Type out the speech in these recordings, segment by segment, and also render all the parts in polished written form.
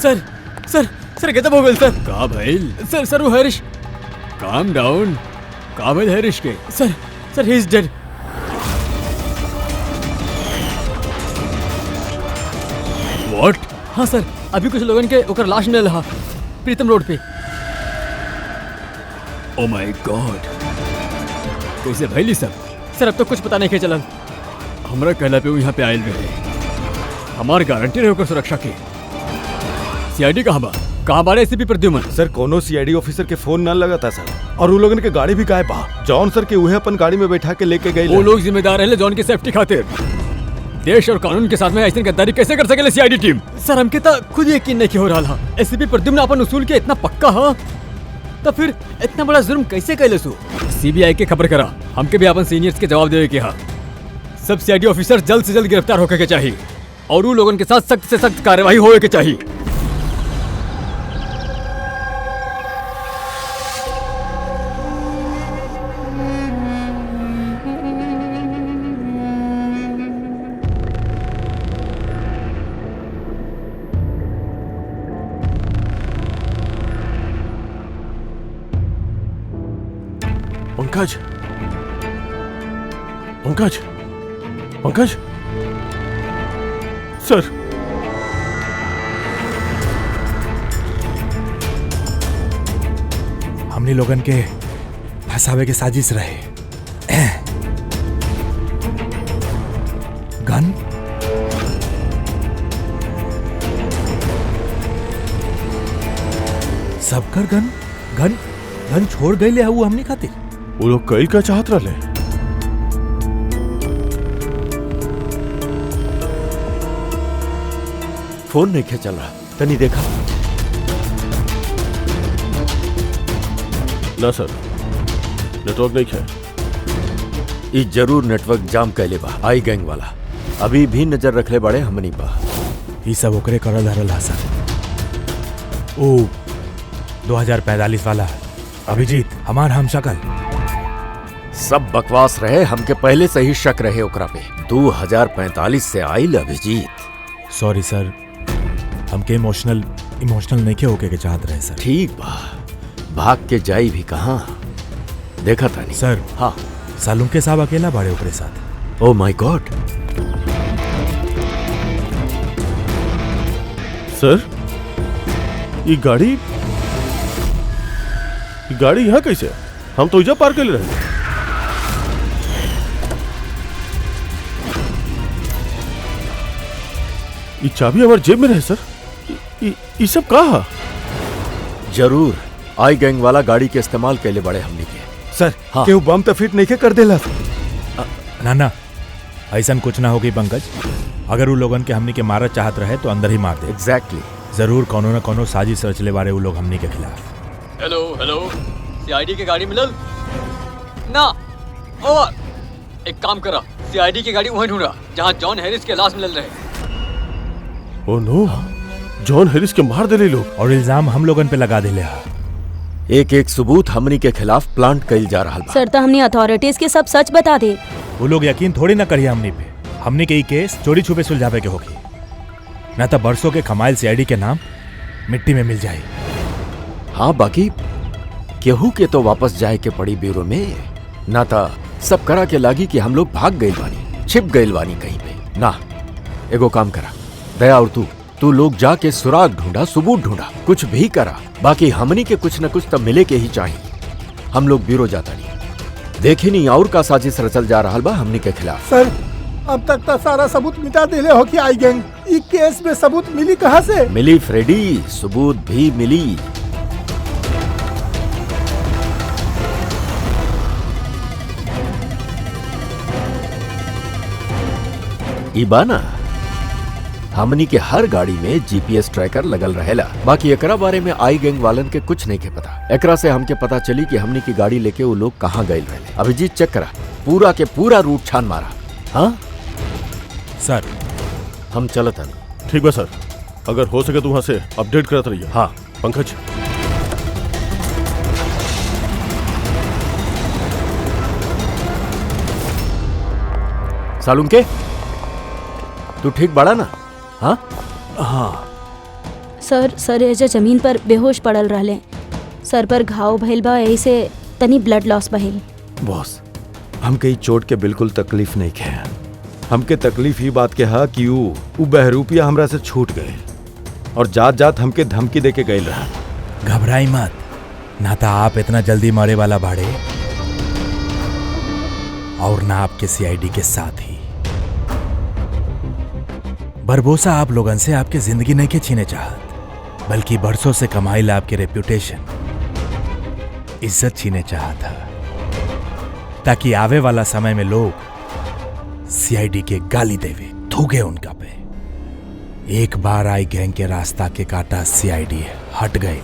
सर सर सर गजब हो गया सर। का भइल? सर सर वो हरीश। Calm down. का भइल हरीश के? सर सर ही इज डेड। व्हाट? हाँ सर, अभी कुछ लोगन के ओकर लाश मिलल हा प्रीतम road Pay. Oh my God, कैसे भइली सब? सर अब तो कुछ पता नहीं के चलल। हमरा कहला पे वो यहाँ पे आयल रहे, हमार गारंटी रहे ओकर सुरक्षा के। सीआईडी कहाँ बा? कहाँ बारे एसीपी प्रद्युमन? सर कोनो सीआईडी ऑफिसर के फोन ना लगा था सर, और वो लोगन के गाड़ी भी गायब बा। जॉन सर के उहे अपन गाड़ी में बैठा के लेके गए। वो लोग जिम्मेदार रहे जॉन की सेफ्टी खातिर। देश और कानून के साथ में ऐसी गद्दारी कैसे कर सकेले सीआईडी टीम? सर हमके तो खुद यकीन नहीं हो रहा। एसीपी प्रद्युमन अपन उसूल के इतना पक्का हा, तो फिर इतना बड़ा जुर्म कैसे कैले सु? सीबीआई के खबर करा, हमके भी अपन सीनियर्स के जवाब देवे के हा। सब सीआईडी ऑफिसर जल्द से जल्द गिरफ्तार होके के चाहिए और उन लोगों के साथ सख्त से सख्त कार्रवाई होवे के चाहिए। पंकज, पंकज, पंकज सर, हमने लोगन के फंसावे के साजिश रहे। गन सबकर गन गन गन छोड़ गई ले वो हमने खातिर। वो लोग कई का चाहत रहे। फोन नहीं चल रहा, तनी देखा ना सर, नेटवर्क नहीं है। ई जरूर नेटवर्क जाम कैले बा। आई गैंग वाला अभी भी नजर रखले बड़े हमनी बा। ये सब ओकरे करल धरल सर। ओ 2045 वाला अभिजीत हमार हम शकल। सब बकवास रहे, हमके पहले से ही शक रहे ओकरा पे। 2045 से आइल अभिजीत। सॉरी सर, हमके इमोशनल नहीं के होके के चाहत रहे सर। ठीक बा, भाग के जाई भी कहाँ, देखा था नहीं सर। हाँ, सालुम के साहब अकेला बाड़े ओकरे साथ। Oh my God. सर ये गाड़ी यहाँ कैसे? हम तो इजा पार कर ले रहे। ये चाबी हमारे जेब में रहे सर। ये सब कहा? जरूर आई गैंग वाला गाड़ी के इस्तेमाल कैले बड़े हमनी के। सर हाँ। केहू बम तो फिट नहीं कर देला। ना ऐसा कुछ ना होगी पंकज। अगर वो लोगन के हमनी के मारत चाहत रहे तो अंदर ही मार दे। एग्जैक्टली। जरूर कोनो न कोनो साजिश रचले बारे वो लोग हमनी के खिलाफ। हेलो हेलो, सीआईडी की गाड़ी मिलल ना? ओवर। एक काम करा, सीआईडी की गाड़ी वहीं ढूंढा जहां जॉन हैरिस के लाश मिलल रहे। ओ नो, जॉन हैरिस के मार देले लोग और इल्जाम हम लोगन पे लगा दिले। एक एक सबूत हमनी के खिलाफ प्लांट कइल जा रहा बा। सर तो हमने अथॉरिटीज के सब सच बता दे। वो लोग यकीन थोड़ी ना करिए हमनी पे। हमनी के ई केस चोरी छुपे सुलझावे के होगी, न तो बरसों के कमाइल सीआईडी के नाम मिट्टी में मिल जाए। हाँ, बाकी केहू के तो वापस जाए के पड़ी ब्यूरो में, ना था सब करा के लागी कि हम लोग भाग गइल बानी, छिप गइल बानी कहीं पे। ना, एगो काम करा, दया और तू लोग जाके सुराग ढूंढा, सबूत ढूंढा, कुछ भी करा, बाकी हमनी के कुछ न कुछ तब मिले के ही चाहिए। हम लोग ब्यूरो जाता नहीं, देखी नहीं और का साजिश रचल जा रहा बा हमनी के खिलाफ। सर अब तक तो सारा सबूत मिटा दिले हो कि आई गैंग। इस केस में सबूत मिली कहाँ से? मिली फ्रेडी, सबूत भी मिली। इबाना हमनी के हर गाड़ी में जीपीएस ट्रैकर लगल रहेला। बाकी एकरा बारे में आई गैंग वालन के कुछ नहीं के पता। एकरा से हमके पता चली कि हमनी की गाड़ी लेके वो लोग कहाँ गए रहे। अभिजीत चेक करा, पूरा के पूरा रूट छान मारा। हाँ सर, हम चलत हन। ठीक बा सर, अगर हो सके तो वहां से अपडेट करत रहिए। हाँ पंकज, सालुम के तू ठीक बड़ा ना? हाँ हाँ सर एजा जमीन पर बेहोश पड़ल रहले। सर पर घाव भइल बा, यही से तनी ब्लड लॉस भइल। बॉस, हमके ई चोट के बिल्कुल तकलीफ नहीं है। हमके तकलीफ ही बात के हा कि ऊ बहरूपिया हमरा से छूट गए और जात जात हमके धमकी देके गए रहा। घबराई मत, ना तो आप इतना जल्दी मरे वाला बाड़े और ना आपके सीआईडी के साथ ही। बरबोसा आप लोगन से आपके जिंदगी नहीं के छीने चाहत, बल्कि बरसों से कमाइल आपके रेप्यूटेशन, इज्जत छीने चाहत है, ताकि आवे वाला समय में लोग सीआईडी के गाली देवे, थूके उनका पे। एक बार आई गैंग के रास्ता के काटा सीआईडी हट गए,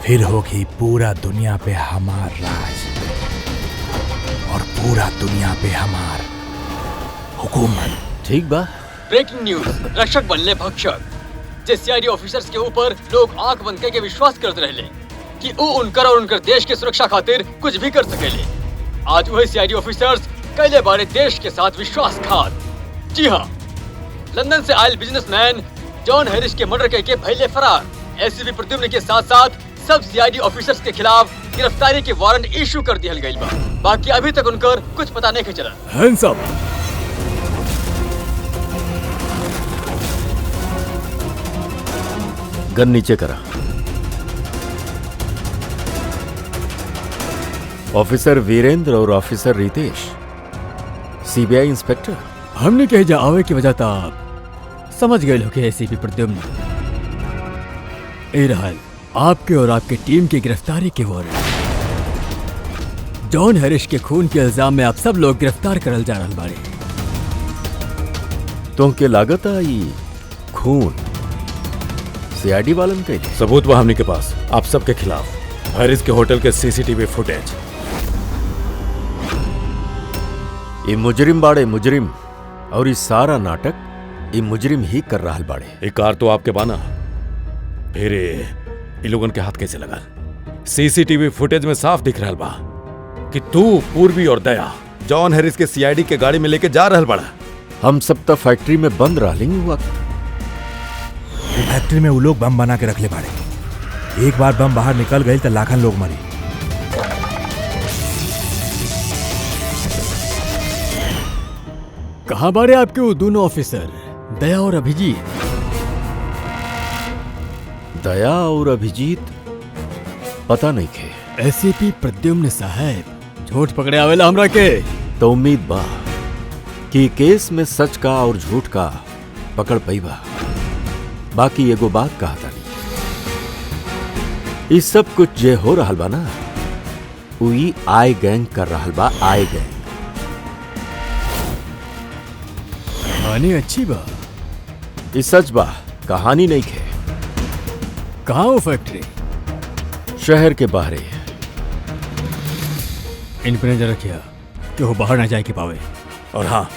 फिर होगी पूरा दुनिया पे हमार राज और पूरा दुनिया पे हमार हुकूमत। ठीक बा। ब्रेकिंग न्यूज, रक्षक बनले भक्षक। जे सीआईडी ऑफिसर्स के ऊपर लोग आंख बंद करके विश्वास करते रहले कि वो उनकर और उनकर देश के सुरक्षा खातिर कुछ भी कर सकेले। आज वही सीआईडी ऑफिसर्स कैले बारे देश के साथ विश्वासघात। जी हाँ, लंदन से आयल बिजनेसमैन जॉन हैरिस के मर्डर करके भइले फरार। एसीपी प्रद्युम्न के साथ साथ सब सीआईडी ऑफिसर्स के खिलाफ गिरफ्तारी के वारंट इशू कर दिया गई बा। बाकी अभी तक उनकर कुछ पता नहीं चला। Hands up. गन नीचे करा। ऑफिसर वीरेंद्र और ऑफिसर रितेश, सीबीआई इंस्पेक्टर। हमने कहे जा आवे की वजह था आप समझ गए लोग एसीपी प्रद्युम्न। ए रहल आपके और आपके टीम की गिरफ्तारी के वारंट। जॉन हैरिस के खून के इल्जाम में आप सब लोग गिरफ्तार करल जा रहल बाड़े। तुमके लागत आई खून सीआईडी वालन के सबूत बा हमनी के पास आप सबके खिलाफ। हैरिस के होटल के सीसीटीवी फुटेज। ये मुजरिम बाड़े मुजरिम, और ये सारा नाटक ये मुजरिम ही कर रहा बाड़े। एक कार तो आपके बाना, फिर ये लोगन के हाथ कैसे लगा? सीसीटीवी फुटेज में साफ दिख रहा बा कि तू, पूर्वी और दया जॉन हैरिस के सीआईडी के गाड़ी में लेके जा रहल बड़ा। हम सब तो फैक्ट्री में बंद रहलिंग हुआ। फैक्ट्री में वो लोग बम बना के रखले बाड़े। एक बार बम बाहर निकल गए तो लाखन लोग मरी। कहाँ बारे आपके वो दोनों ऑफिसर, दया और अभिजीत? दया और अभिजीत पता नहीं खे। एसीपी प्रद्युम्न साहब झूठ पकड़े आवेला हमरा के। तो उम्मीद बा कि केस में सच का और झूठ का पकड़ पैबा। बाकी एगो बात कहा था नहीं, इस सब कुछ जे हो रहा बा ना, उई आई गैंग कर रहा बा। आई गैंग कहानी अच्छी बा। इस सच बा, कहानी नहीं खे। कहाँ वो फैक्ट्री? शहर के बाहर। इन पर नजर रखिया कि वो बाहर ना जाए के पावे। और हाँ,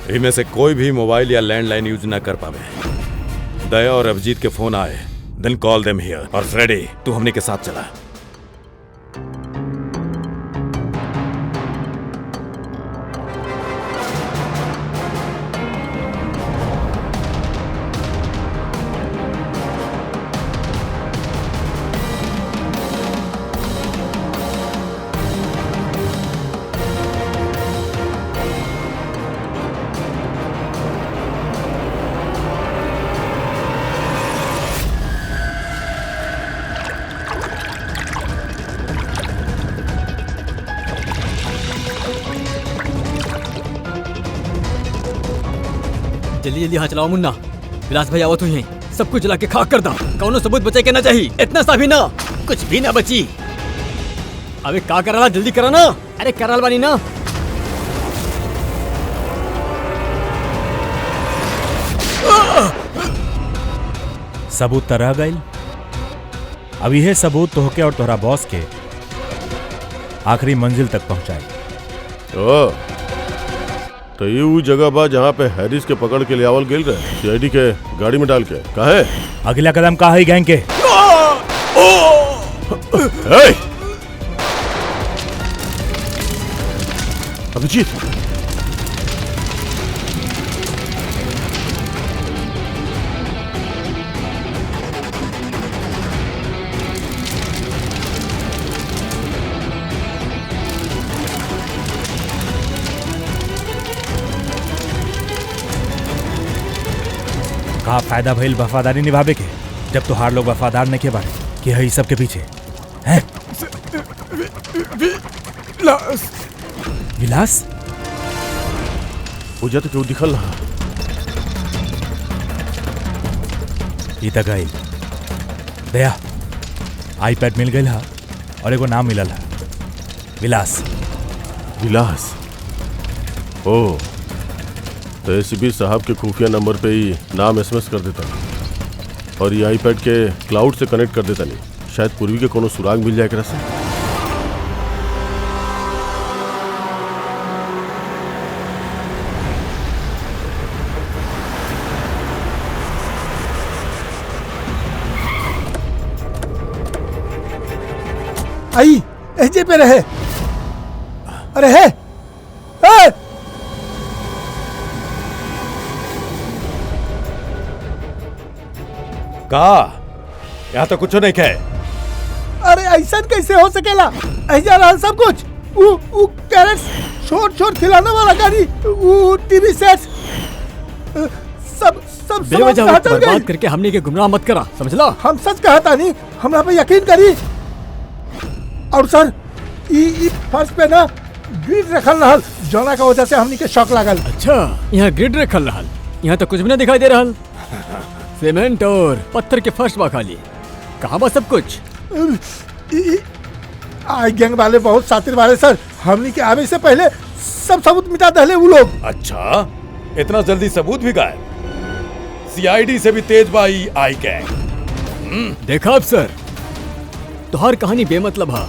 इनमें से कोई भी मोबाइल या लैंडलाइन यूज ना कर पावे। दया और अभिजीत के फोन आए, देन कॉल देम हियर। और फ्रेडी, तू हमने के साथ चला। जल्दी जल्दी हाँ चलाओ मुन्ना। विलास भाई आवत हुई हैं, सब कुछ जला के खाक कर दा। कौनो सबूत बचे के ना चाहिए, इतना सा भी ना, कुछ भी ना बची। अबे का कराला, जल्दी करा ना। अरे कराल बानी ना। सबूत तो रह गई। अब यह सबूत तोहके और तोहरा बॉस के आखिरी मंजिल तक पहुंचाई। ओ, तो ये वो जगह बा जहाँ पे हैरिस के पकड़ के ले आवल गेल रहे, सीआईडी के गाड़ी में डाल के। काहे? अगला कदम का है गैंग के? अभिजीत, का फायदा भइल वफादारी निभावे के जब तुहार लोग वफादार नहीं के बारे कि है सब के पीछे हैं? विलास पूजा तो क्यों दिखल रहा? ई तक गई दया आईपैड मिल गई हा और एगो नाम मिलल हा विलास। विलास? ओ, तो एसीपी साहब के खुफिया नंबर पे ही नाम एसएमएस कर देता और ये आईपैड के क्लाउड से कनेक्ट कर देता नहीं। शायद पूर्वी के कोनो सुराग मिल जाए एकरा से। आई एजे पे रहे। अरे है का यहाँ तो कुछ नहीं कहे। अरे ऐसा कैसे हो सकेला? ऐसा रहा सब कुछ। वो कैरेट्स, छोट खिलाने वाला गाड़ी, वो टीवी सेट, सब बेवजह कहाँ वक्त चल बर्बाद गई? करके हमने के गुमराह मत करा, समझला? हम सच कहता नहीं, हमरा पे यकीन करी। और सर ई फर्श पे ना ग्रिड रखल रहल, जोना का वजह से हमनी के शौक लागल। अच्छा, यहाँ ग्रिड रखल रहल, यहाँ तो कुछ भी नहीं दिखाई दे रहल। सीमेंट और पत्थर के फर्श बा खाली। कहाँ बा सब कुछ? आई गैंग वाले बहुत शातिर वाले सर, हमनी के आवे से पहले सब सबूत मिटा दहले वो लोग। अच्छा, इतना जल्दी सबूत भी गायब? सीआईडी से भी तेज बाई आई गैंग। देखा अफसर, तुहार कहानी बेमतलब हा,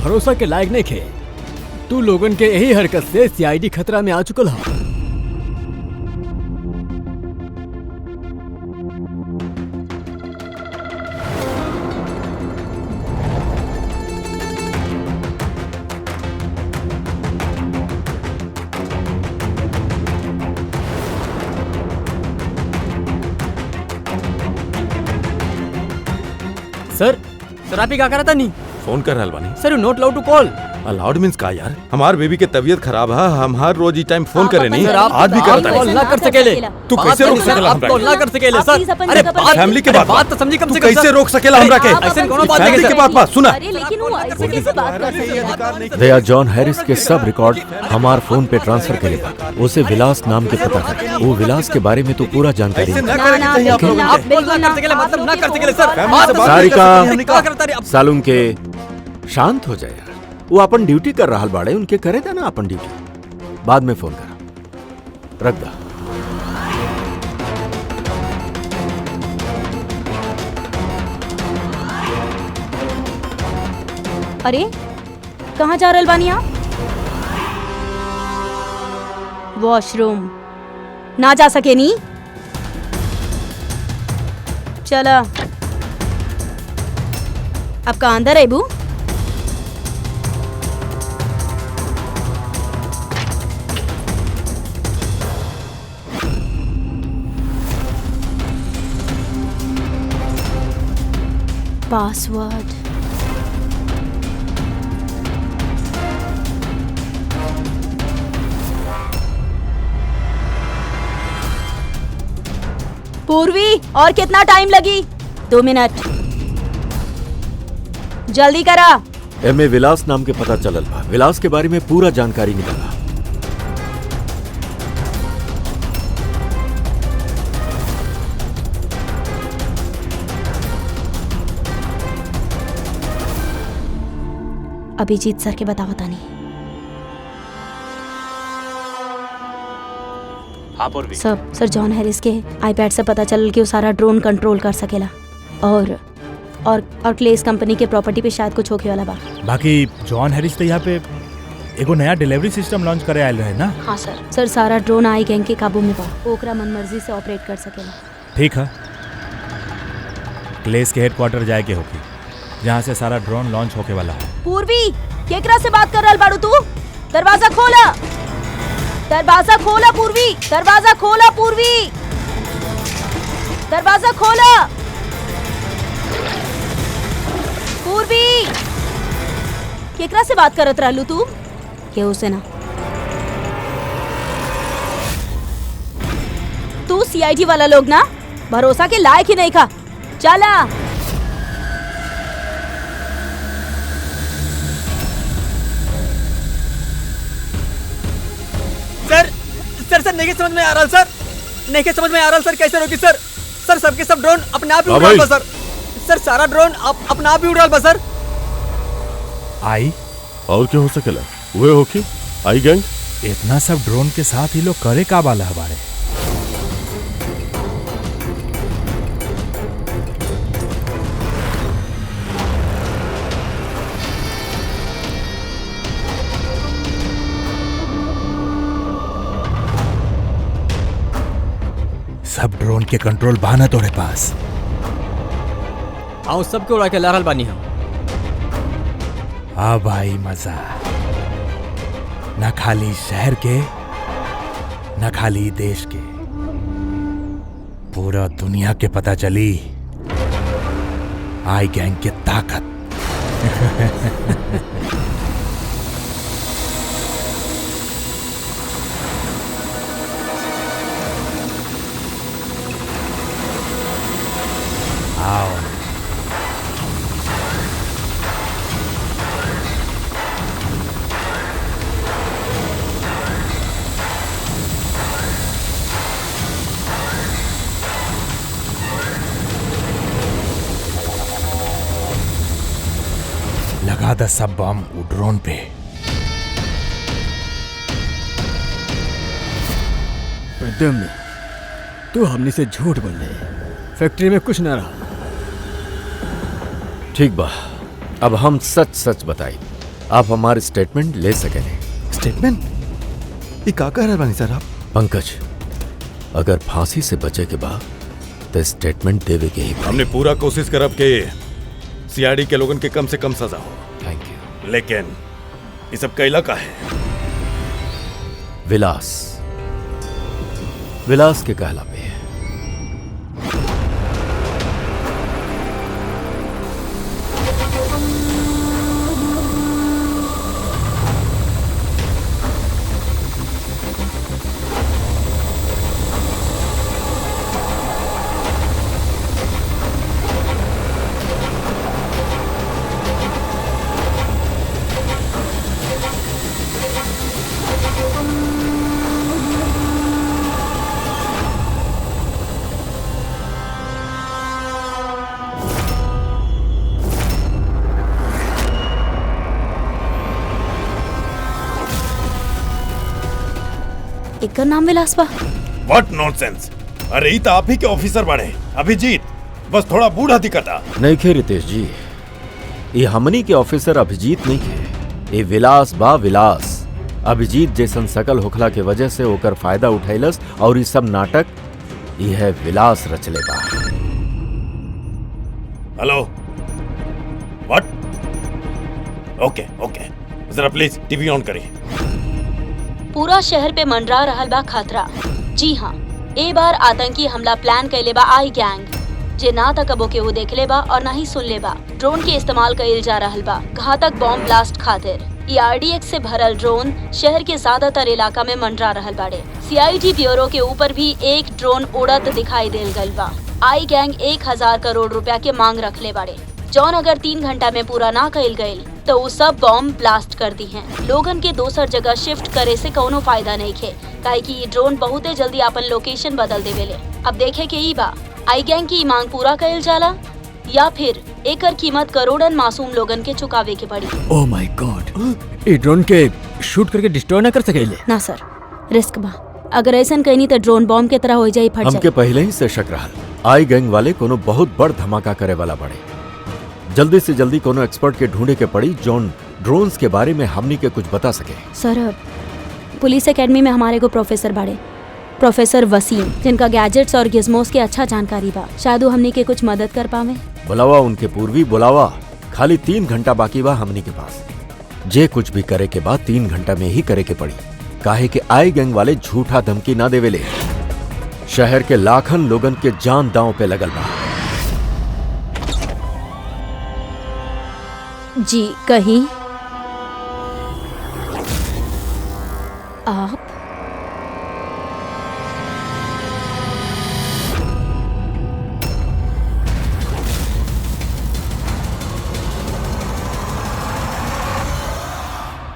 भरोसा के लायक नहीं खे। तू लोगन के यही हरकत से सीआईडी खतरा में आ चुकल हा। सर आप ही क्या करा था नहीं? फोन कर रहल बानी। Sir not allowed to call. Allowed means का यार? हमार बेबी के तबीयत खराब है, हम हर रोज ई टाइम फोन करे नहीं। सर, आप आज भी करता कॉल नहीं। ना कर सकेले। तू कैसे रोक सकेला आप हमरा कॉल के? ना कर सकेले सर। अरे बात फैमिली के अरे बात बात तो समझी कम तू से कम कैसे सर। रोक सकेला हमरा के? ऐसे कोनो बात फैमिली नहीं के सर। बात सुना। अरे लेकिन वो ऐसे कैसे बात कर सकते हैं? दया जॉन हैरिस के सब रिकॉर्ड हमार फोन पे ट्रांसफर करेगा। उसे विलास नाम के पता है। वो विलास के बारे में तो पूरा जानकारी ऐसे है। ना करे ना, चाहिए आप बिल्कुल लोगों ना। को। आप कॉल ना कर सकेले मतलब ना कर सकेले सर। फैमिली से बात नहीं कर सारिका, सकते, क्या करता रे? सालुम के शांत हो जाए। वो अपन ड्यूटी कर रहा बाड़े, उनके करे था ना अपन ड्यूटी। बाद में फोन करा, रख दा। अरे कहाँ जा रहल बानी आप? वॉशरूम ना जा सके नी? चला अब का अंदर है बू? पासवर्ड पूर्वी, और कितना टाइम लगी? 2 मिनट, जल्दी करा। एमे विलास नाम के पता चलल बा। विलास के बारे में पूरा जानकारी निकाला। अभिजीत सर के बतावता नहीं। हाँ पूर्वी। सर जॉन हैरिस के आईपैड से पता चल कि वो सारा ड्रोन कंट्रोल कर सकेला और क्लेस कंपनी के प्रॉपर्टी पे शायद कुछ होके वाला बा। बाकी जॉन हैरिस तो यहाँ पे एगो नया डिलीवरी सिस्टम लॉन्च करे आयल रहे ना? हाँ सर सारा ड्रोन आई गैंग के काबू में बा। ओकरा मनमर्जी से ऑपरेट कर सकेला। ठीक है, क्लेस के हेडक्वार्टर जाए के होगी, जहाँ से सारा ड्रोन लॉन्च होके वाला है। पूर्वी, केकरा से बात कर रहल बाड़ू तू? दरवाजा खोला, दरवाजा खोला पूर्वी, दरवाजा खोला पूर्वी, दरवाजा खोला पूर्वी। केकरा से बात करत रहलू तू? केहू से ना। तू सीआईडी वाला लोग ना? भरोसा के लायक ही नहीं खा। चला। सर नहीं समझ में आ रहा सर, नहीं समझ में आ रहा सर, कैसे रोकी सर? सर सबके सब ड्रोन अपने आप ही उड़ रहा सर। सर सारा ड्रोन अपने आप ही उड़ रहा सर। आई और क्या हो सकेला? वे हो कि आई गैंग इतना सब ड्रोन के साथ ही लोग करे का बाला हमारे। सब ड्रोन के कंट्रोल बाना तोरे पास। आओ सबके उड़ा के लहरल बानी हम। आ भाई मजा, न खाली शहर के न खाली देश के, पूरा दुनिया के पता चली आई गैंग की ताकत। आओ लगा द सब बम वो ड्रोन पे। एकदम तू हमने से झूठ बोल रहे, फैक्ट्री में कुछ ना रहा। ठीक बा, अब हम सच सच बताई, आप हमारे स्टेटमेंट ले सकेंगे। स्टेटमेंट? ये का कह रहे बानी सर आप? पंकज, अगर फांसी से बचे के बाद तो स्टेटमेंट देवे के ही। हमने पूरा कोशिश करब के सीआईडी के लोगन के कम से कम सजा हो। Thank you. लेकिन ये सब कैला का है? विलास, विलास के कहला पे है। एकर नाम विलास बा? What nonsense! अरे ये तो आप ही के ऑफिसर बने अभिजीत, बस थोड़ा बूढ़ा दिखता। नहीं खे रितेश जी, ये हमनी के ऑफिसर अभिजीत नहीं खे, ये विलास बा। विलास अभिजीत जैसन सकल होखला के वजह से ओकर फायदा उठैलस और ये सब नाटक ये है विलास रचले बा। Hello, what? ओके ओके, जरा प्लीज टीवी ऑन करिए। पूरा शहर पे मंडरा रहल बा खतरा। जी हाँ, ए बार आतंकी हमला प्लान कैले बा आई गैंग, जे ना त कबो के वो देख ले बा और ना ही सुन ले बा। ड्रोन के इस्तेमाल कइल जा रहल बा घातक बॉम्ब ब्लास्ट खातिर। RDX से भरल ड्रोन शहर के ज्यादातर इलाका में मंडरा रहल बाड़े। CID ब्यूरो के ऊपर भी एक ड्रोन उड़त दिखाई देल गइल बा। आई गैंग 1000 करोड़ रुपया के मांग रखले बाड़े, जौन अगर 3 घंटा में पूरा ना कइल गइल तो वो सब बॉम्ब ब्लास्ट कर दी हैं। लोगन के दोसर जगह शिफ्ट करे से कोनो फायदा नहीं खे, काहे कि ये ड्रोन बहुते जल्दी अपन लोकेशन बदल देवेले। अब देखे के ई बा आई गैंग की मांग पूरा कइल जाला या फिर एकर कीमत करोड़न मासूम लोगन के चुकावे के पड़ी। ओह माय गॉड, ये ड्रोन के शूट करके डिस्ट्रॉय ना कर सकेले? ना सर, रिस्क बा। अगर ऐसन कहीं तो ड्रोन बॉम्ब के तरह हो जाई, फट जाई। हमके पहले ही से शक रहा आई गैंग वाले कोनो बहुत बड़ धमाका करे वाला बड़े। जल्दी से जल्दी कोनो एक्सपर्ट के ढूंढे के पड़ी जोन ड्रोन्स के बारे में हमनी के कुछ बता सके। सर, पुलिस एकेडमी में हमारे को प्रोफेसर बाड़े, प्रोफेसर वसीम, जिनका गैजेट्स और गिज़मोस के अच्छा जानकारी बा। शायद वो हमनी के कुछ मदद कर पावे। बुलावा उनके पूर्वी, बुलावा। खाली 3 घंटा बाकी बा हमनी के पास। जे कुछ भी करे के बाद 3 घंटा में ही करे के पड़ी, काहे कि आई गैंग वाले झूठा धमकी ना देवेले। शहर के लाखन लोगन के जान दांव पे लगल बा। जी कहीं आप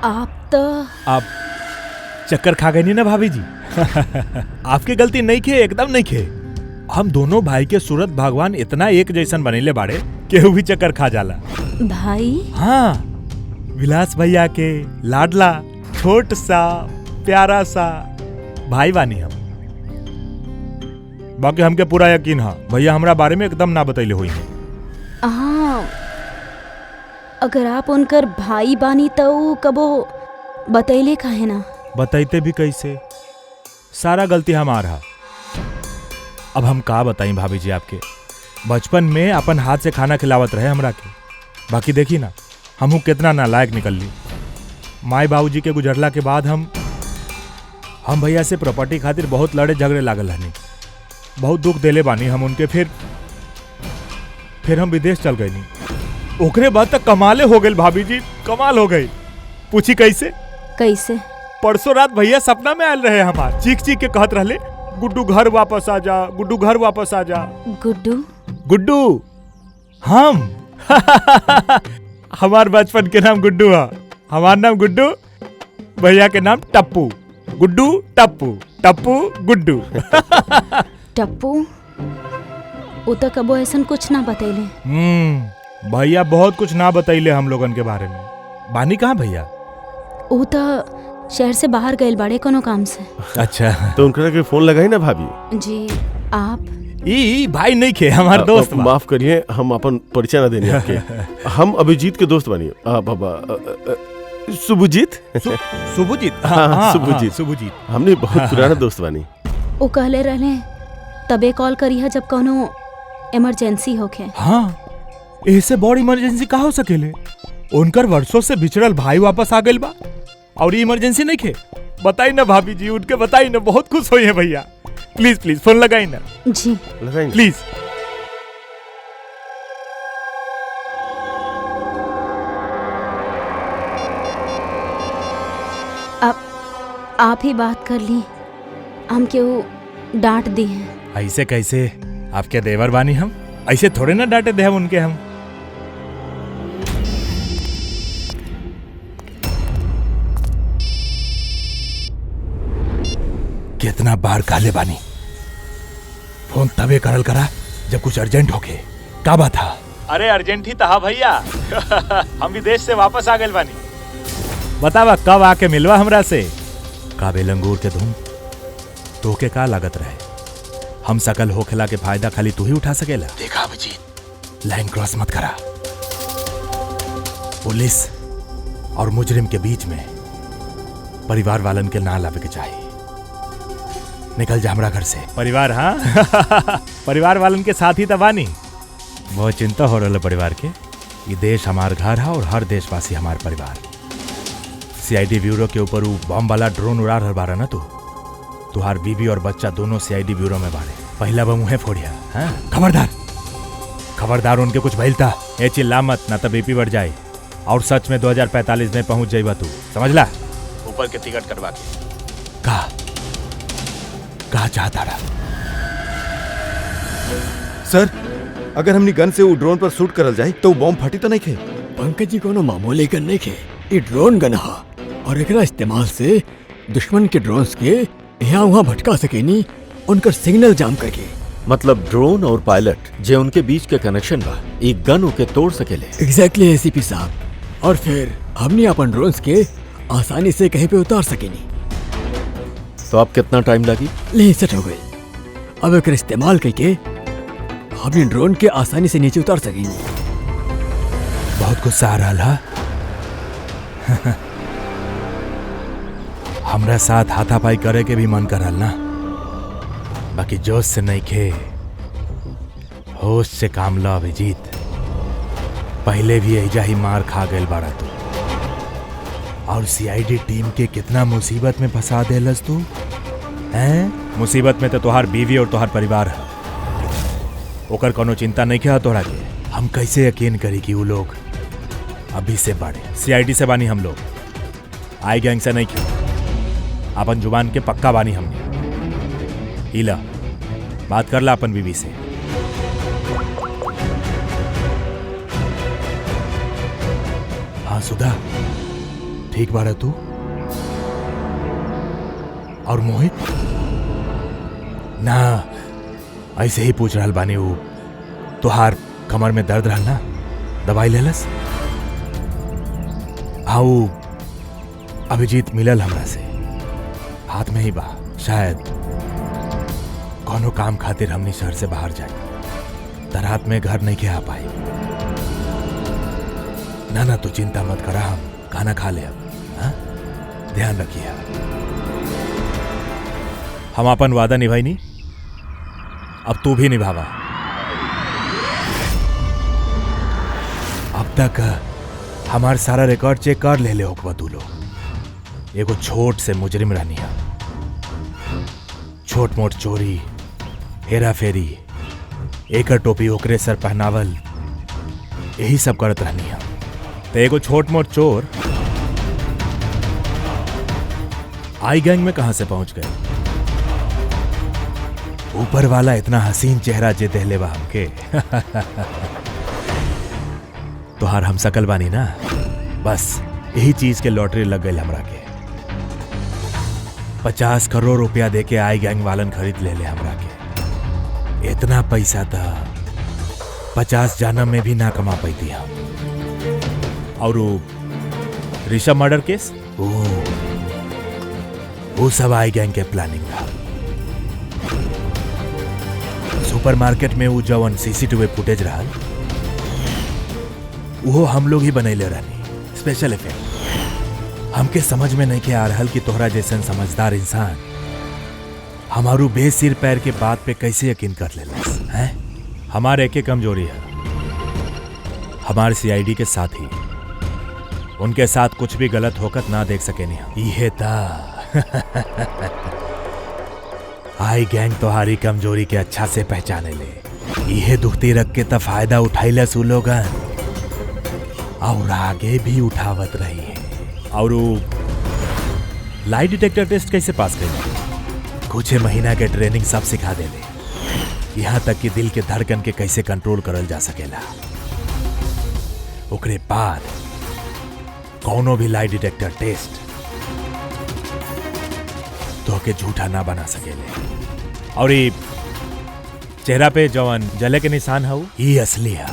आप तो आप चक्कर खा गए नहीं ना भाभी जी? आपकी गलती नहीं खे, एकदम नहीं खे। हम दोनों भाई के सूरत भगवान इतना एक जैसन बनेले बाड़े केहू भी चक्कर खा जाला। भाई हाँ, विलास भैया के लाडला छोट सा प्यारा सा भाई बानी हम। बाकी हमके पूरा यकीन है भैया हमरा बारे में एकदम ना बतैले हुई है। हाँ, अगर आप उनकर भाई बानी तो ऊ कबो बतैले काहे ना? बताइते भी कैसे, सारा गलती हमार है। अब हम का बताई भाभी जी आपके, बचपन में अपन हाथ से खाना खिलावत रहे हमरा के। बाकी देखी ना हमहू कितना नालायक निकल ली। माई बाबूजी के गुजरला के बाद हम भैया से प्रॉपर्टी खातिर बहुत लड़े झगड़े लागल हनी, बहुत दुख देले बानी हम उनके। फिर हम विदेश चल गए नहीं। ओकरे बाद तक कमाले हो गई भाभी जी, कमाल हो गई। पूछी कैसे? कैसे? परसों रात भैया सपना में आयल रहे हमार, चीख चीख के कहत रहले गुड्डू घर वापस आ जा, गुड्डू घर वापस आ जा। गुड्डू? गुड्डू हम हमार बचपन के नाम गुड्डू है। हमार नाम गुड्डू, भैया के नाम टप्पू। गुड्डू टप्पू, टप्पू गुड्डू। टप्पू? ऊ तो कबो ऐसन कुछ ना बतैले। भैया बहुत कुछ ना बतैले हम लोगन के बारे में। बानी कहाँ भैया? ऊ तो शहर से बाहर गए बाड़े कोनो काम से। अच्छा, तो उनके के फोन लगाई ना भाभी जी। आप? ई भाई नहीं खे, हमार दोस्त बा। माफ करिए, हम अपन परिचय ना देने आपके। हम अभिजीत के दोस्त बनी। सुभजीत। सुभजीत? हाँ, सुभजीत। सुभजीत हमने बहुत पुराना दोस्त बनी। वो कहले रहले तबे कॉल करी है जब कोनो इमरजेंसी होखे। हाँ, ऐसे बड़ इमरजेंसी का हो सकेले? उनकर वर्षों से बिछड़ल भाई वापस आ गइल बा और ये इमरजेंसी नहीं खे। बताई ना भाभी जी, उनके बताई ना, बहुत खुश हुई है भैया। प्लीज प्लीज फोन लगाई ना जी, लगाई प्लीज। आप ही बात कर ली, हम क्यों डांट दी है? ऐसे कैसे? आपके देवर बानी हम, ऐसे थोड़े ना डांटे दे हम उनके। हम कितना बार कहले बानी फोन तबे करल करा जब कुछ अर्जेंट होके। का बात था? अरे अर्जेंट ही था भैया। हम विदेश से वापस आ गए बानी। बतावा कब आके मिलवा हमरा से? का बेलंगूर के धूम तो के का लागत रहे? हम सकल होखेला के फायदा खाली तू ही उठा सकेला। देखा अभिजीत, लाइन क्रॉस मत करा। पुलिस और मुजरिम के बीच में परिवार वालन के ना लावे के चाहिए। निकल जा हमरा घर से। परिवार? हाँ परिवार वालन के साथ ही तबानी। बहुत चिंता हो रहा परिवार के। ये देश हमार घर है और हर देशवासी हमार परिवार। सीआईडी ब्यूरो के ऊपर वो बम वाला ड्रोन उड़ा रहा बारा ना तू। तुहार बीबी और बच्चा दोनों सीआईडी ब्यूरो में बाड़े। पहला बम उन्हें फोड़िया। हाँ खबरदार, खबरदार उनके कुछ भइलता ए चिल्ला मत, ना तो बीपी बढ़ जाए और सच में 2045 में पहुंच जाइबा तू, समझला? ऊपर के टिकट कटवा के। कहा चाहता रहा? सर, अगर हमनी गन से वो ड्रोन पर शूट करल जाए तो बॉम्ब फटी तो नहीं खे? पंकज जी कोनो मामूली गन नहीं खे, ये ड्रोन गन हा और एकरा इस्तेमाल से दुश्मन के ड्रोन्स के यहाँ वहाँ भटका सकेनी, उनकर सिग्नल जाम करके। मतलब ड्रोन और पायलट जे उनके बीच के कनेक्शन बा, एक गन ओके तोड़ सकेले। एग्जैक्टली एसीपी साहब। और फिर हमने अपन ड्रोन्स के आसानी से कहीं पे उतार सकेनी। तो अब कितना टाइम लगी? ले सेट हो गई। अब एक इस्तेमाल करके हमने ड्रोन के आसानी से नीचे उतार सकेंगे। बहुत गुस्सा आ रहा हमरा साथ हाथापाई करे के भी मन करल ना, बाकी जोश से नहीं खे, होश से काम लो अभिजीत। पहले भी ऐजा ही मार खा गए बाड़ा तू, और सीआईडी टीम के कितना मुसीबत में फंसा देलस तू हैं? मुसीबत में तो तुहार बीवी और तुहार परिवार है, ओकर कोनो चिंता नहीं किया तोरा के। हम कैसे यकीन करी कि वो लोग अभी से बाड़े? सीआईडी से बानी हम लोग, आई गैंग से नहीं किया। अपन जुबान के पक्का बानी हमने। हीला बात कर ला अपन बीवी से। हाँ सुधा, ठीक बाड़ा तू? और मोहित? ना, ऐसे ही पूछ रहल बानी। वो तुहार कमर में दर्द रहल ना, दवाई लेलस? हाँ, वो अभिजीत मिलल हमरा से, हाथ में ही बा। शायद कोनो काम खातिर हमनी शहर से बाहर जाए, त रात में घर नहीं के आ पाई। ना ना, तू चिंता मत करा, हम खाना खा ले अब। हाँ, ध्यान रखिए। हम अपन वादा निभाई नहीं, अब तू भी निभावा। अब तक हमार सारा रिकॉर्ड चेक कर ले होकबा तू लोग। एगो छोट से मुजरिम रहनी है, छोट मोट चोरी, हेरा फेरी, एकर टोपी ओकरे सर पहनावल, यही सब करत रहनी है। तो एगो छोट मोट चोर आई गैंग में कहां से पहुंच गए? ऊपर वाला इतना हसीन चेहरा जे देहले बा हमके। तोहार हम सकल बानी ना, बस यही चीज के लॉटरी लग गई हमरा के। 50 करोड़ रुपया देके आई गैंग वालन खरीद ले हमरा के। इतना पैसा था 50 जन्म में भी ना कमा पाती हम। और ऋषभ मर्डर केस, वो सब आई गैंग के प्लानिंग था। सुपरमार्केट में वो जवन सीसीटीवी फुटेज रहा, वो हम लोग ही बनैले रहनी, स्पेशल इफेक्ट। हमके समझ में नहीं के आ रहल कि तोहरा जैसन समझदार इंसान हमारू बेसिर पैर के बात पे कैसे यकीन कर लेलस हैं? हमारे एक कमजोरी है, हमारे सीआईडी के साथ ही उनके साथ कुछ भी गलत होकर ना देख सके नहीं। ये था आई गैंग तोहारी कमजोरी के अच्छा से पहचाने ले। यह दुखती रख के त फायदा उठाइले सु लोगन, और आगे भी उठावत रही है। और लाई डिटेक्टर टेस्ट कैसे पास कर? कुछ महीना के ट्रेनिंग सब सिखा देले, यहाँ तक कि दिल के धड़कन के कैसे कंट्रोल करल जा सकेला। ओकरे बाद कौनो भी लाई डिटेक्टर टेस्ट तो के झूठा ना बना सकेले। और ये चेहरा पे जवन जले के निशान है, ये असली है।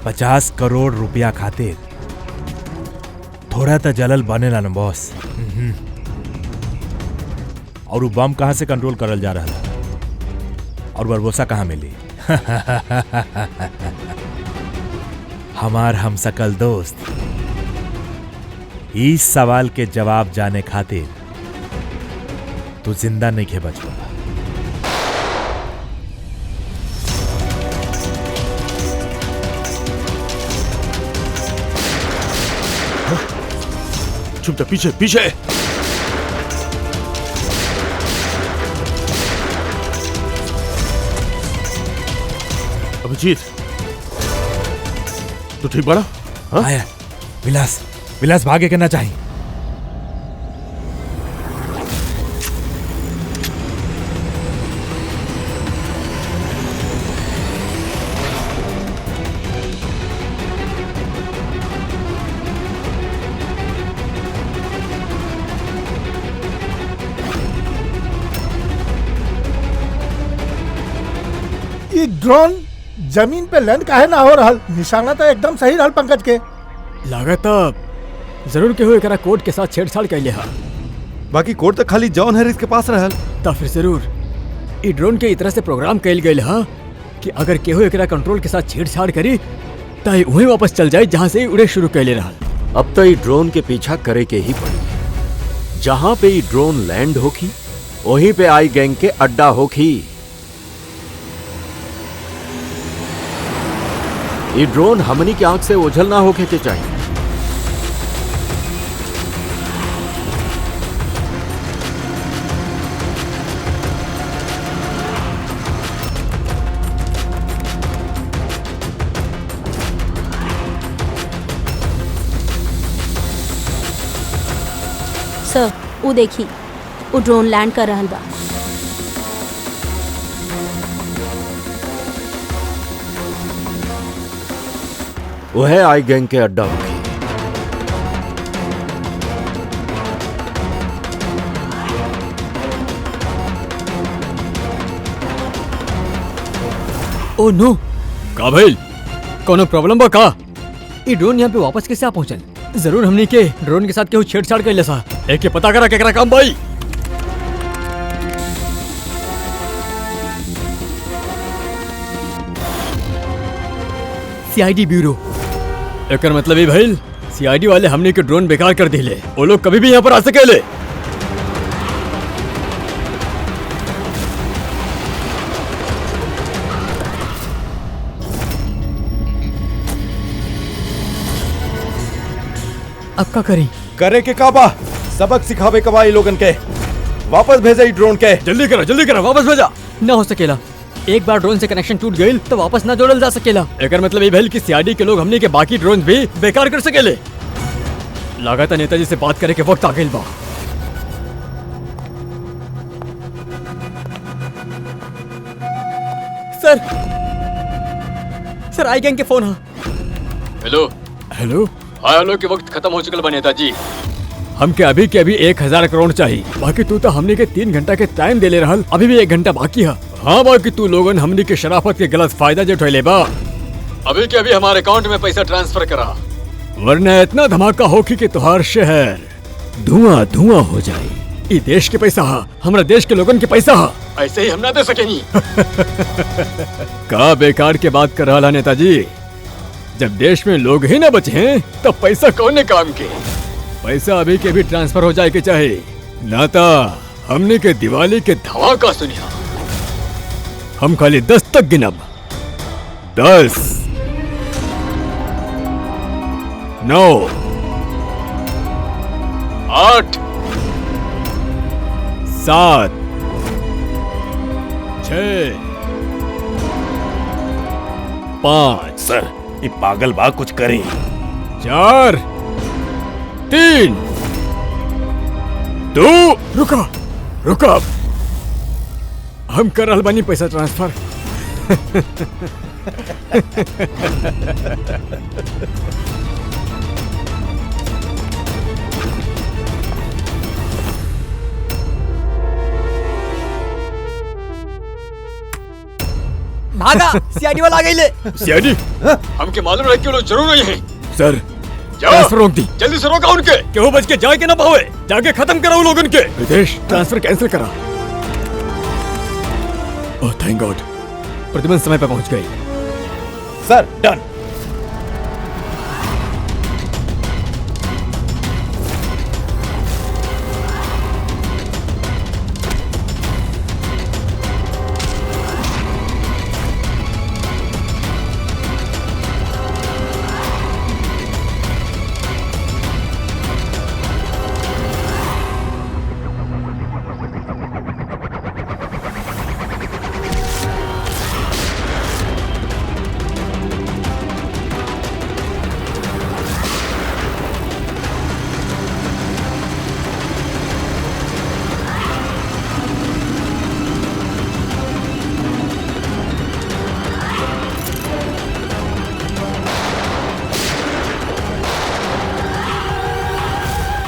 50 करोड़ रुपया खातिर थोड़ा तो जलल बनेला न बॉस। और वो बम कहां से कंट्रोल करल जा रहा है, और बरबोसा कहां मिली? हमार हम सकल दोस्त इस सवाल के जवाब जाने खातिर तू जिंदा नहीं खे बच पाया। चुप जा, पीछे पीछे। अभिजीत, तो ठीक बड़ा? हाँ? आया विलास, विलास भागे के ना चाहिए। ये ड्रोन जमीन पे लैंड काहे ना हो रहल? निशाना तो एकदम सही रहल पंकज के। लागत जरूर के हुए करा कोर्ट के साथ छेड़छाड़ कैले हा। बाकी कोर्ट तो खाली जॉन हैरिस के पास रहल। तब फिर जरूर ई ड्रोन के इस तरह से प्रोग्राम कैल गए हा कि अगर केहू एकरा कंट्रोल के साथ छेड़छाड़ करी तो वहीं वापस चल जाए जहां से उड़े शुरू कैले रहल। अब तो ये ड्रोन के पीछा करे के ही पड़ी। जहां पे ये ड्रोन लैंड होखी वहीं पे आई गैंग के अड्डा होखी। ये ड्रोन हमनी की आंख से ओझल ना होके के चाहिए। सर, वो देखी, वो ड्रोन लैंड कर रहल बा। वह आई गैंग के अड्डा होगी। ओ नो, का भइल? कोनो प्रॉब्लम बा का? ये ड्रोन यहाँ पे वापस कैसे आ पहुंचल? जरूर हमनी के ड्रोन के साथ केहू छेड़छाड़ कइले सा। एक के पता करा केकरा काम भाई। CID bureau. एकर मतलब ये भइल सीआईडी वाले हमनी के ड्रोन बेकार कर दिले। वो लोग कभी भी यहाँ पर आ सकेले। अब का करी? करे के काबा सबक सिखावे कबा ये लोगन के। वापस भेजे ड्रोन के। जल्दी करा वापस भेजा। ना हो सकेला। एक बार ड्रोन से कनेक्शन टूट गई तो वापस ना जोड़ल जा सकेला। एकर मतलब ये भइल कि सीआईडी के लोग हमनी के बाकी ड्रोन भी बेकार कर सकेले। लागत है नेताजी से बात करे के वक्त आ गइल बा। सर आई गैंग के फोन हा। हेलो हेलो, हाँ हेलो के वक्त खत्म हो चुकल बा नेताजी। हमके अभी के अभी 1000 करोड़ चाहिए। बाकी तू तो हमने के 3 घंटा के टाइम दे ले रहल। अभी भी 1 घंटा बाकी है। हाँ बाकी तू लोगन हमने के शराफत के गलत फायदा जो उठैले बा। अभी के अभी हमारे अकाउंट में पैसा ट्रांसफर करा, वरना इतना धमाका होगी कि तुहार शहर धुआं धुआं हो जाए। ये देश के पैसा हा, हमरा देश के लोगन के पैसा हा। ऐसे ही हम ना दे सकेनी। का बेकार के बात कर रहा नेताजी? जब देश में लोग ही ना बचे हैं तब पैसा कौन काम के? पैसा अभी के भी ट्रांसफर हो जाए के चाहे नाता हमने के दिवाली के धमाका सुनिया। हम खाली 10 तक गिनब। 10 9 8 7 6 5 सर ये पागल बा, कुछ करें। 4 3 2 रुका। हम कर रहल बानी पैसा ट्रांसफर। भागा, सीआईडी वाला आ गइले। सीआईडी? हमके मालूम है कि वो लोग जरूर नहीं है। सर जाओ, ट्रांसफर रोक दी। जल्दी से रोका उनके। केहू बच के जाए के ना पावे। जाके खत्म कराओ लोगन के। विदेश ट्रांसफर कैंसिल करा। ओह थैंक गॉड, प्रतिबंध समय पर पहुंच गई। सर डन।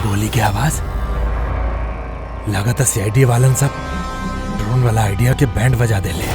गोली की आवाज लगातार सीआईडी वालन सब ड्रोन वाला आइडिया के बैंड बजा दे ले।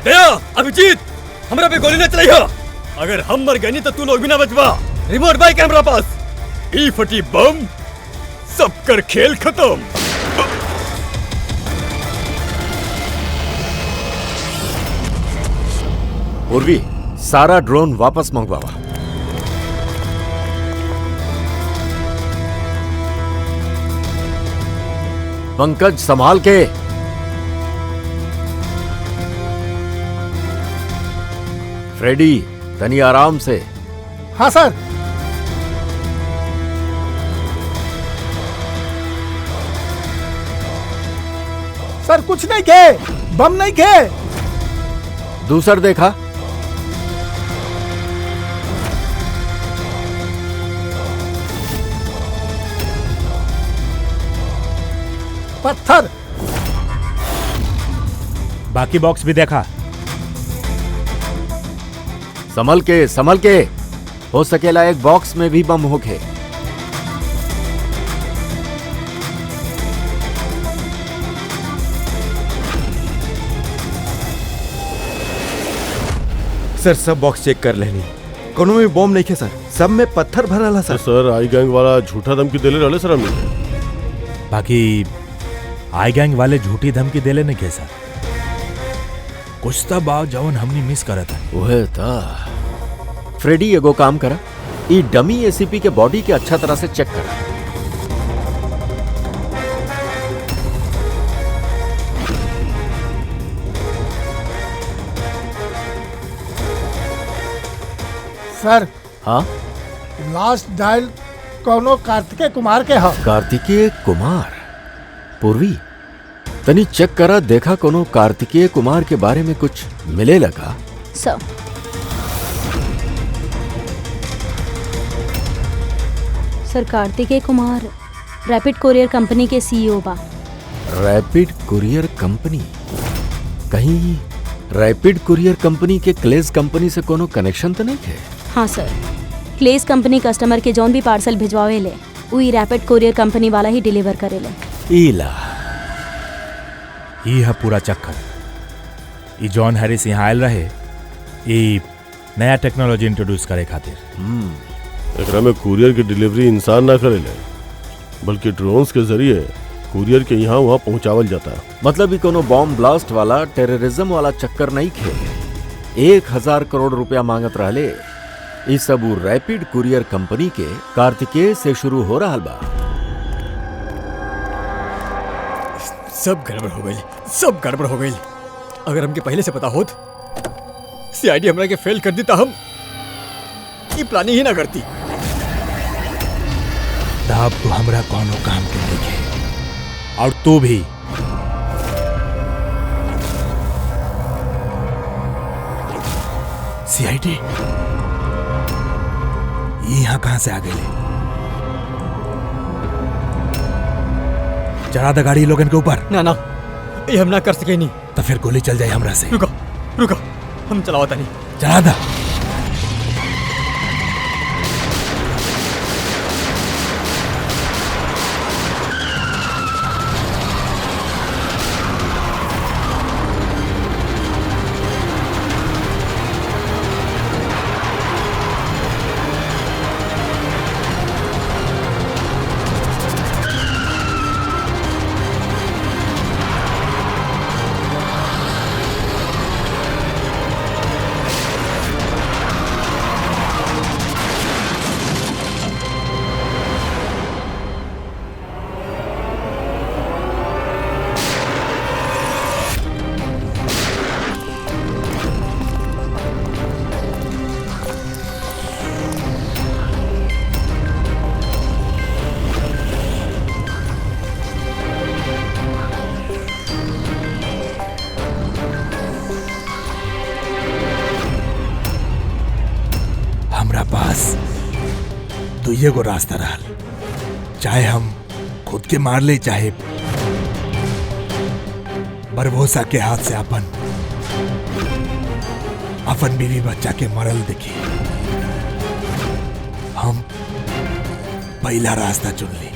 दया, अभिजीत, हमरा पे गोली न चलाई। अगर हम मर गए तो तू लोग भी ना बचवा। रिमोट बाय कैमरा पास। ई फटी बम, सब कर खेल खत्म। पूर्वी, सारा ड्रोन वापस मंगवावा। पंकज, संभाल के। फ्रेडी, तनी आराम से। हाँ सर। सर कुछ नहीं खे, बम नहीं खे। दूसर देखा? पत्थर। बाकी बॉक्स भी देखा? संभल के, संभल के। हो सकेला एक बॉक्स में भी बम होके। सर सब बॉक्स चेक कर लेनी, कोनो में बॉम्ब नहीं खे सर, सब में पत्थर भरला तो सर। सर आई गैंग वाला झूठा धमकी देले रहले सर हमने। बाकी आई गैंग वाले झूठी धमकी देले नहीं के सर। कुछ तो बाव जवन हमनी मिस करत है। वह था। फ्रेडी, एगो काम करा, ई डमी एसीपी के बॉडी के अच्छा तरह से चेक करा। सर हाँ, लास्ट डायल कोनो कार्तिकेय कुमार के हा। कार्तिकेय कुमार। पूर्वी, तनी चेक करा, देखा कोनो कार्तिकेय कुमार के बारे में कुछ मिले लगा? Sir, sir Kartikeya Kumar rapid courier company के सीईओ बा। Rapid courier company? कहीं रैपिड कुरियर कंपनी के क्लेज कंपनी से कोनो कनेक्शन तो नहीं है? हाँ सर, क्लेस कंपनी कस्टमर के जौन भी पार्सल भिजवावे ले वही रैपिड कुरियर कंपनी वाला ही डिलीवर करेले। ईला, ई है पूरा चक्कर। ई जॉन हैरिस यहाँ आयल रहे ई नया टेक्नोलॉजी इंट्रोड्यूस करे खातिर। एकरा में कुरियर की डिलीवरी इंसान ना करेले, बल्कि ड्रोन्स के जरिए कुरियर के यहाँ वहाँ पहुँचावल जाता है। मतलब ही कोनो बॉम्ब ब्लास्ट वाला टेररिज्म वाला चक्कर नहीं खे। 1000 करोड़ रुपया मांगत रहले। ई सब उ रैपिड कुरियर कंपनी के कार्तिकेय से शुरू हो रहा बा। सब गड़बड़ हो गई, सब गड़बड़ हो गई। अगर हमके पहले से पता होत, सीआईडी हमरा के फेल कर देता, हम ये प्लानिंग ही ना करती। तब तो हमरा कोनो काम के नहीं है। और तू भी। सीआईडी यहाँ कहां से आ गई? चढ़ा द गाड़ी लोगन के ऊपर। ना ना, ये हम ना कर सके नहीं। तो फिर गोली चल जाए हमरा से। रुको रुको, हम चलावता नहीं। चढ़ा द। दुइये गो रास्ता रहल, चाहे हम खुद के मार ले, चाहे बरभोसा के हाथ से अपन बीवी बच्चा के मरल देखी। हम पहला रास्ता चुन ली।